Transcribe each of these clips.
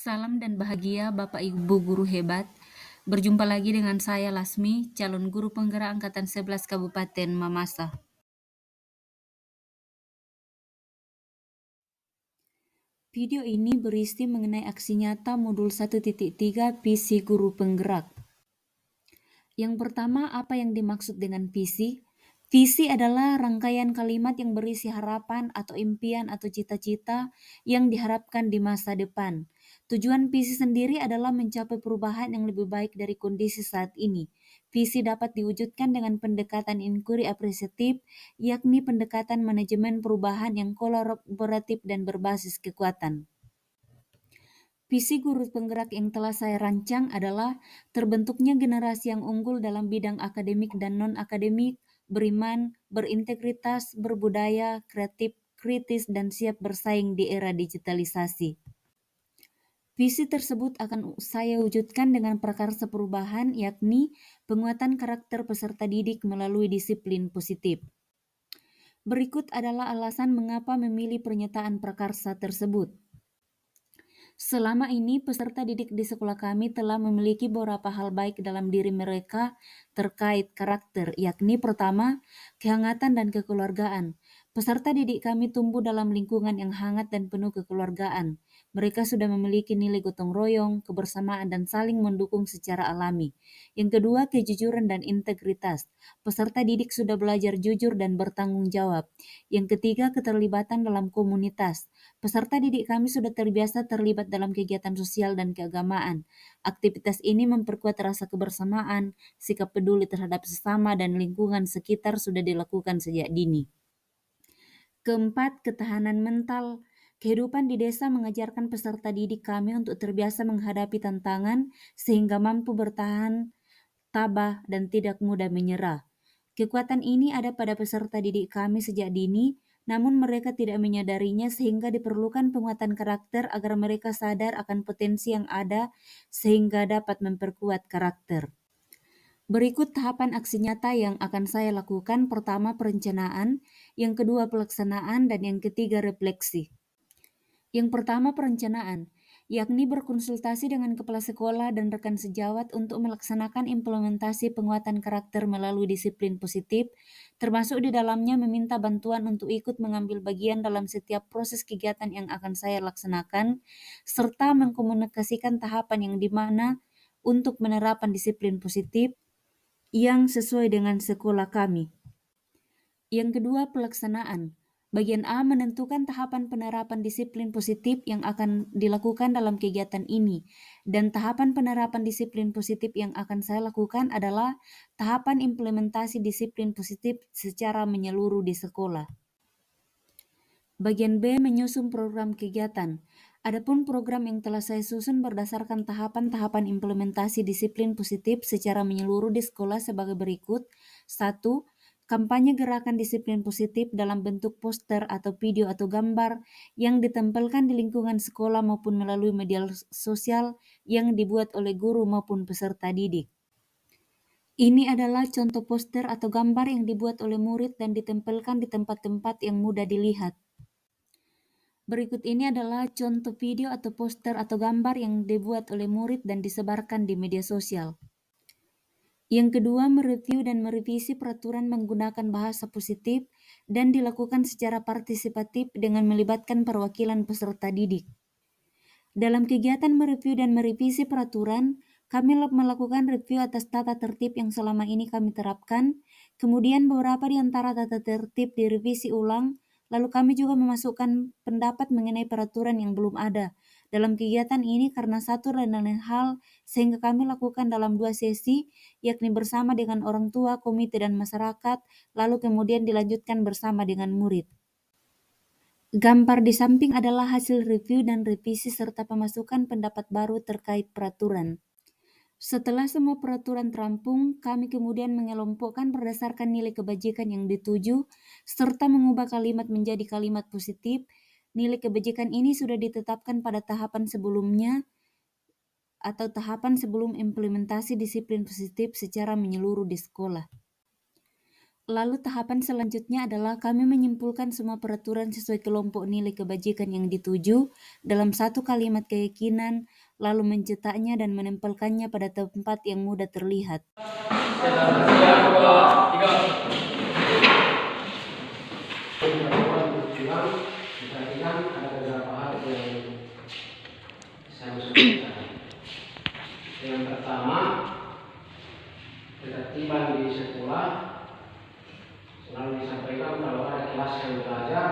Salam dan bahagia Bapak Ibu guru hebat. Berjumpa lagi dengan saya Lasmi, calon guru penggerak angkatan 11 Kabupaten Mamasa. Video ini berisi mengenai aksi nyata modul 1.3 visi guru penggerak. Yang pertama, apa yang dimaksud dengan visi? Visi adalah rangkaian kalimat yang berisi harapan atau impian atau cita-cita yang diharapkan di masa depan. Tujuan visi sendiri adalah mencapai perubahan yang lebih baik dari kondisi saat ini. Visi dapat diwujudkan dengan pendekatan inquiry apresiatif, yakni pendekatan manajemen perubahan yang kolaboratif dan berbasis kekuatan. Visi guru penggerak yang telah saya rancang adalah terbentuknya generasi yang unggul dalam bidang akademik dan non-akademik, beriman, berintegritas, berbudaya, kreatif, kritis, dan siap bersaing di era digitalisasi. Visi tersebut akan saya wujudkan dengan prakarsa perubahan, yakni penguatan karakter peserta didik melalui disiplin positif. Berikut adalah alasan mengapa memilih pernyataan prakarsa tersebut. Selama ini peserta didik di sekolah kami telah memiliki beberapa hal baik dalam diri mereka terkait karakter, yakni pertama, kehangatan dan kekeluargaan. Peserta didik kami tumbuh dalam lingkungan yang hangat dan penuh kekeluargaan. Mereka sudah memiliki nilai gotong royong, kebersamaan, dan saling mendukung secara alami. Yang kedua, kejujuran dan integritas. Peserta didik sudah belajar jujur dan bertanggung jawab. Yang ketiga, keterlibatan dalam komunitas. Peserta didik kami sudah terbiasa terlibat dalam kegiatan sosial dan keagamaan. Aktivitas ini memperkuat rasa kebersamaan, sikap peduli terhadap sesama, dan lingkungan sekitar sudah dilakukan sejak dini. Keempat, ketahanan mental. Kehidupan di desa mengajarkan peserta didik kami untuk terbiasa menghadapi tantangan sehingga mampu bertahan, tabah, dan tidak mudah menyerah. Kekuatan ini ada pada peserta didik kami sejak dini, namun mereka tidak menyadarinya sehingga diperlukan penguatan karakter agar mereka sadar akan potensi yang ada sehingga dapat memperkuat karakter. Berikut tahapan aksi nyata yang akan saya lakukan. Pertama, perencanaan, yang kedua, pelaksanaan, dan yang ketiga, refleksi. Yang pertama, perencanaan, yakni berkonsultasi dengan kepala sekolah dan rekan sejawat untuk melaksanakan implementasi penguatan karakter melalui disiplin positif, termasuk di dalamnya meminta bantuan untuk ikut mengambil bagian dalam setiap proses kegiatan yang akan saya laksanakan, serta mengkomunikasikan tahapan yang dimana untuk penerapan disiplin positif yang sesuai dengan sekolah kami. Yang kedua, pelaksanaan. Bagian A menentukan tahapan penerapan disiplin positif yang akan dilakukan dalam kegiatan ini. Dan tahapan penerapan disiplin positif yang akan saya lakukan adalah tahapan implementasi disiplin positif secara menyeluruh di sekolah. Bagian B menyusun program kegiatan. Adapun program yang telah saya susun berdasarkan tahapan-tahapan implementasi disiplin positif secara menyeluruh di sekolah sebagai berikut. 1. Kampanye gerakan disiplin positif dalam bentuk poster atau video atau gambar yang ditempelkan di lingkungan sekolah maupun melalui media sosial yang dibuat oleh guru maupun peserta didik. Ini adalah contoh poster atau gambar yang dibuat oleh murid dan ditempelkan di tempat-tempat yang mudah dilihat. Berikut ini adalah contoh video atau poster atau gambar yang dibuat oleh murid dan disebarkan di media sosial. Yang kedua, mereview dan merevisi peraturan menggunakan bahasa positif dan dilakukan secara partisipatif dengan melibatkan perwakilan peserta didik. Dalam kegiatan mereview dan merevisi peraturan, kami melakukan review atas tata tertib yang selama ini kami terapkan, kemudian beberapa di antara tata tertib direvisi ulang, lalu kami juga memasukkan pendapat mengenai peraturan yang belum ada dalam kegiatan ini karena satu dan lain hal, sehingga kami lakukan dalam 2 sesi, yakni bersama dengan orang tua, komite, dan masyarakat, lalu kemudian dilanjutkan bersama dengan murid. Gambar di samping adalah hasil review dan revisi serta pemasukan pendapat baru terkait peraturan. Setelah semua peraturan terampung, kami kemudian mengelompokkan berdasarkan nilai kebajikan yang dituju, serta mengubah kalimat menjadi kalimat positif. Nilai kebajikan ini sudah ditetapkan pada tahapan sebelumnya atau tahapan sebelum implementasi disiplin positif secara menyeluruh di sekolah. Lalu tahapan selanjutnya adalah kami menyimpulkan semua peraturan sesuai kelompok nilai kebajikan yang dituju dalam satu kalimat keyakinan, lalu mencetaknya dan menempelkannya pada tempat yang mudah terlihat. Diperhatikan ada beberapa hal yang saya maksudkan. Yang pertama, ketertiban di sekolah selalu disampaikan kalau ada kelas yang belajar,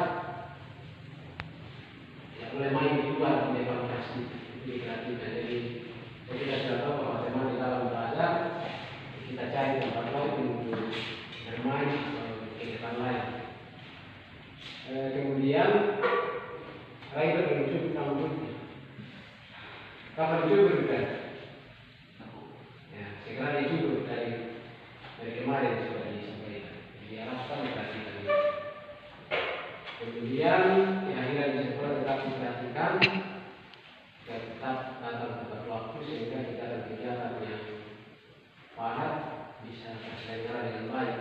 ya boleh main di luar di depan kelas diperhatikan. Jadi kita sudah tahu bahwa teman di dalam belajar, kita cari tempat lain untuk bermain atau kegiatan lain. Kemudian Rider menuju rambutnya. Kapan cukur kan? Ya, segera dicukur dari kemarin sudah disampaikan. Diharapkan diperhatikan. Kemudian kehadiran di sekolah tetap diperhatikan dan tetap datang tepat waktu sehingga kegiatan yang padat bisa terselenggara dengan baik.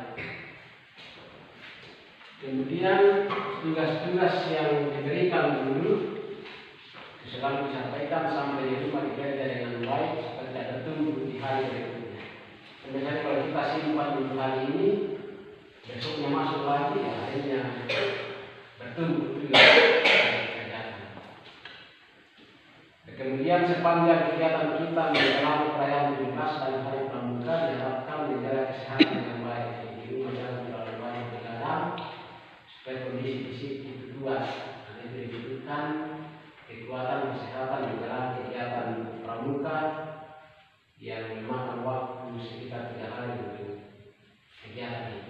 Kemudian tugas-tugas yang diberikan dulu selalu disampaikan sampai di rumah dikerja dengan baik supaya tidak tertunggu di hari berikutnya. Misalnya kalau kita simpan dulu hari ini, besoknya masuk lagi, ya akhirnya bertunggu kerjaan. Kemudian sepanjang kegiatan kita menjelang perayaan 17 dan hari pramuka diharapkan menjaga kesehatan dengan baik. Di rumah jangan terlalu banyak begadang supaya kondisi fisik itu kuat. Karena itu dibutuhkan kekuatan kesehatan menjelang kegiatan pramuka yang memakan waktu sekitar 3 hari untuk kegiatan ini.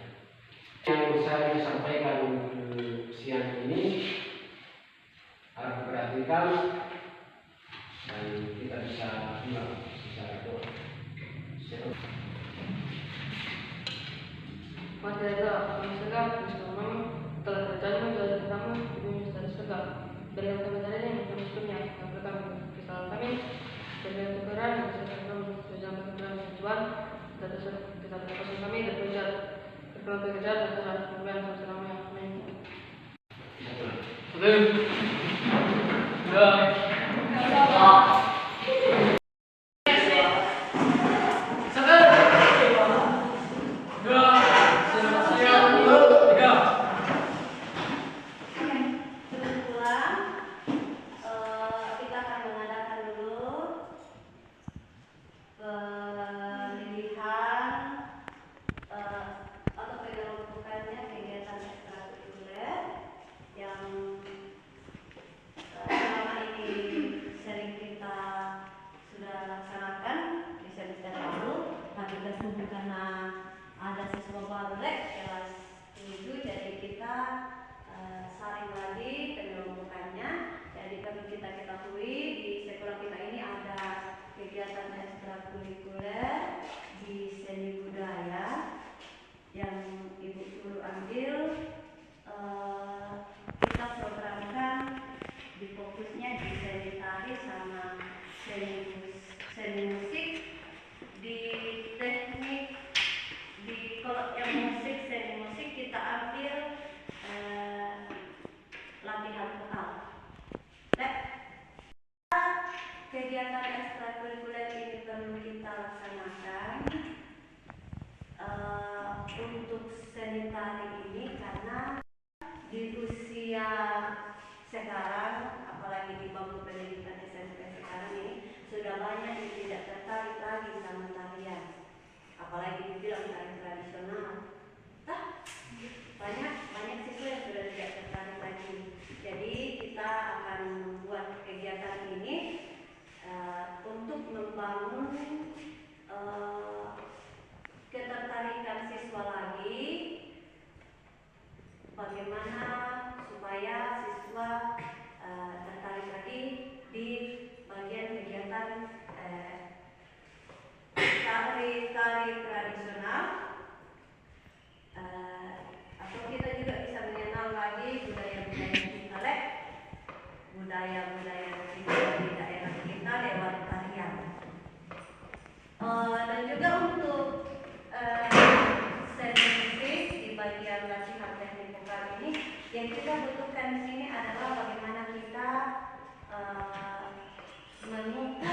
Yang saya sampaikan siang ini harus diperhatikan dan kita bisa ulang secara doa. Materi segala bersama telah terjadi dari pertama dunia dari segala berikan kebenaran yang menuntutnya yang pertama kesalahan kami berikan kebenaran yang sesuatu berjalan kebenaran tujuan dan kita berkasih kami dan belajar berkejar dan telah kemudian selama amin. Kegiatan ekstrakurikuler ini perlu kita laksanakan untuk seni tari ini karena di usia sekarang, apalagi di bangku pendidikan SMP sekarang ini sudah banyak yang tidak tertarik lagi sama tarian, apalagi dibilang tari tradisional. Banyak siswa yang sudah tidak tertarik lagi. Jadi kita akan membuat kegiatan ini untuk membangun ketertarikan siswa lagi, bagaimana supaya siswa tertarik lagi di bagian kegiatan tari tradisional, atau kita juga bisa mengenal lagi budaya-budaya kita, budaya-budaya kita di daerah kita lewat tarian. Dan juga untuk seni musik di Yang kita butuhkan di sini adalah bagaimana kita mengukur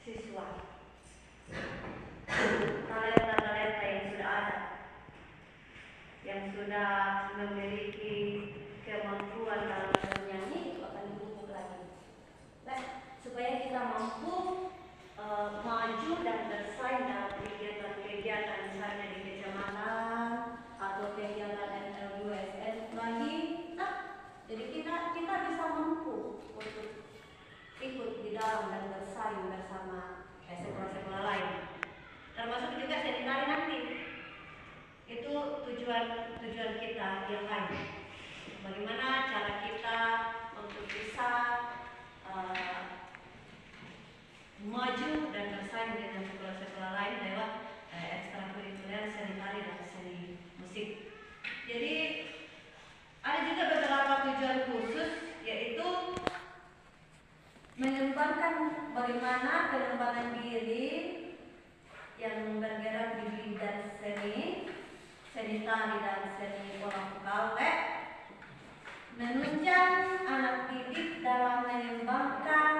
siswa, talenta-talenta yang sudah ada, yang sudah memiliki kemampuan dalam bernyanyi, itu akan dipupuk lagi. Nah, supaya kita mampu maju dan bersaing dalam kegiatan-kegiatan misalnya di kecamatan atau kegiatan NLUSN lagi. Nah, jadi kita bisa mampu untuk ikut di dalam dan bersaing bersama sekolah-sekolah lain. Termasuk juga seni tari nanti. Itu tujuan kita yang lain. Bagaimana cara kita untuk bisa maju dan bersaing dengan sekolah-sekolah lain lewat ekstrakurikuler seni tari dan seni musik. Jadi ada juga beberapa tujuan khusus, yaitu mengembangkan bagaimana pengembangan diri yang bergerak di bidang seni tari dan seni olah vokal, menunjang anak didik dalam mengembangkan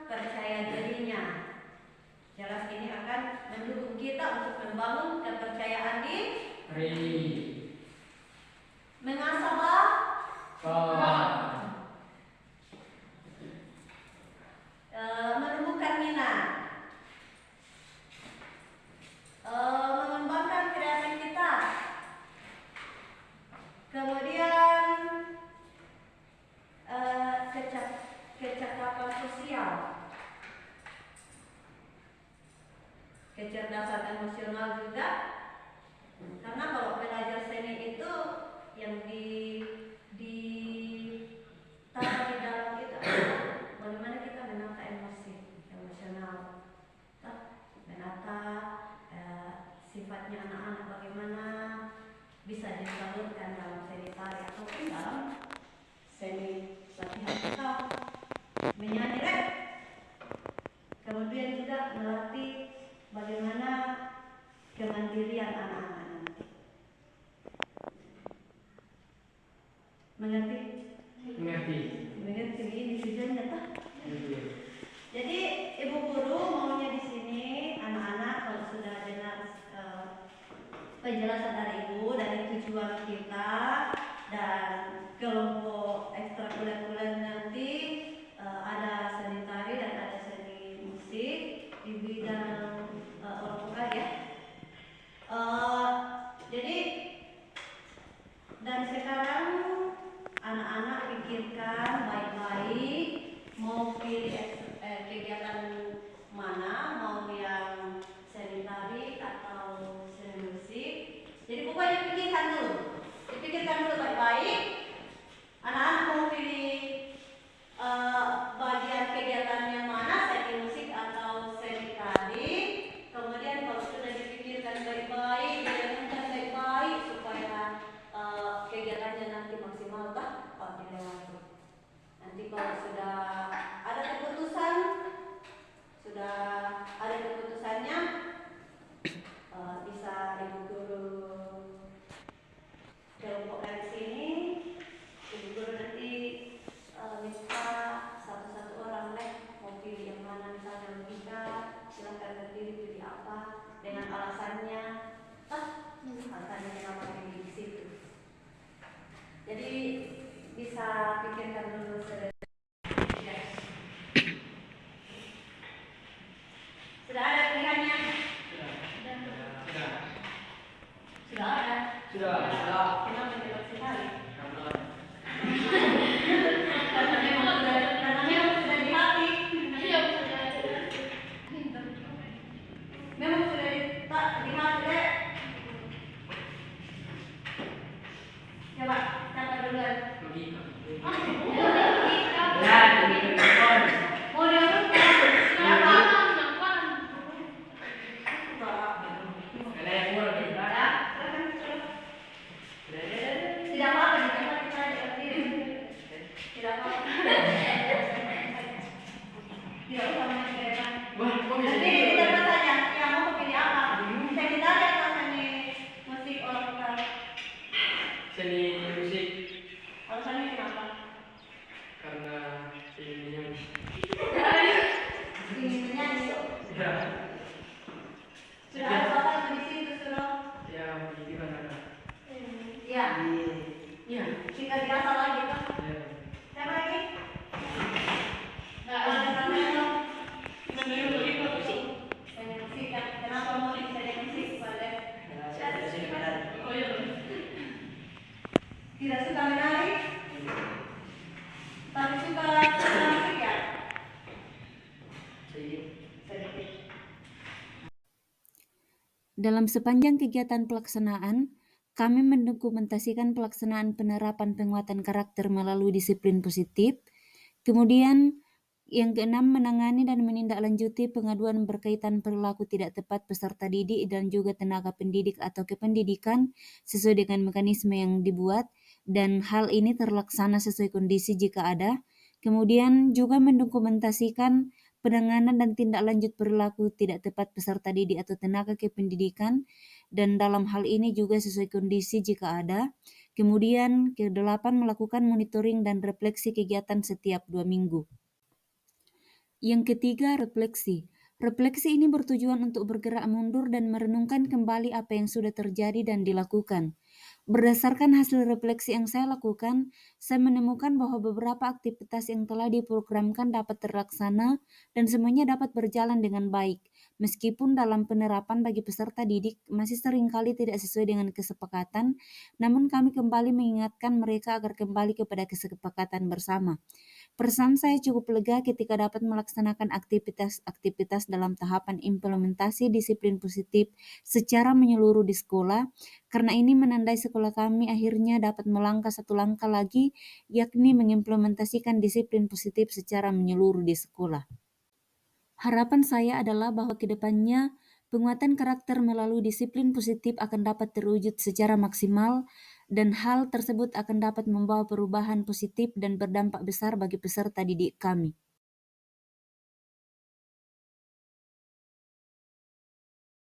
percaya dirinya. Jelas ini akan mendukung kita untuk membangun kepercayaan diri, mengasah menumbuhkan minat, mengembangkan kreativitas, kemudian kecakapan sosial, kecerdasan emosional juga. Karena kalau belajar seni itu yang ditanam di dalam itu adalah bagaimana kita menata emosional, menata sifatnya anak-anak, bagaimana bisa disalurkan dalam seni tari ataupun dalam seni latihan vokal, menyanyi rap. Kemudian juga melatih bagaimana kemandirian anak-anak nanti. Mengerti? Ini tujuannya tak? Jadi ibu guru maunya di sini anak-anak kalau sudah dengar penjelasan dari ibu, dari tujuan kita dan kelompok ekstrakurikuler nanti ada Dalam sepanjang kegiatan pelaksanaan, kami mendokumentasikan pelaksanaan penerapan penguatan karakter melalui disiplin positif. Kemudian yang keenam, menangani dan menindaklanjuti pengaduan berkaitan perilaku tidak tepat peserta didik dan juga tenaga pendidik atau kependidikan sesuai dengan mekanisme yang dibuat, dan hal ini terlaksana sesuai kondisi jika ada. Kemudian juga mendokumentasikan penanganan dan tindak lanjut perilaku tidak tepat peserta didik atau tenaga kependidikan, dan dalam hal ini juga sesuai kondisi jika ada. Kemudian kedelapan, melakukan monitoring dan refleksi kegiatan setiap 2 minggu. Yang ketiga, refleksi. Refleksi ini bertujuan untuk bergerak mundur dan merenungkan kembali apa yang sudah terjadi dan dilakukan. Berdasarkan hasil refleksi yang saya lakukan, saya menemukan bahwa beberapa aktivitas yang telah diprogramkan dapat terlaksana dan semuanya dapat berjalan dengan baik. Meskipun dalam penerapan bagi peserta didik masih seringkali tidak sesuai dengan kesepakatan, namun kami kembali mengingatkan mereka agar kembali kepada kesepakatan bersama. Perasaan saya cukup lega ketika dapat melaksanakan aktivitas-aktivitas dalam tahapan implementasi disiplin positif secara menyeluruh di sekolah, karena ini menandai sekolah kami akhirnya dapat melangkah satu langkah lagi, yakni mengimplementasikan disiplin positif secara menyeluruh di sekolah. Harapan saya adalah bahwa ke depannya penguatan karakter melalui disiplin positif akan dapat terwujud secara maksimal, dan hal tersebut akan dapat membawa perubahan positif dan berdampak besar bagi peserta didik kami.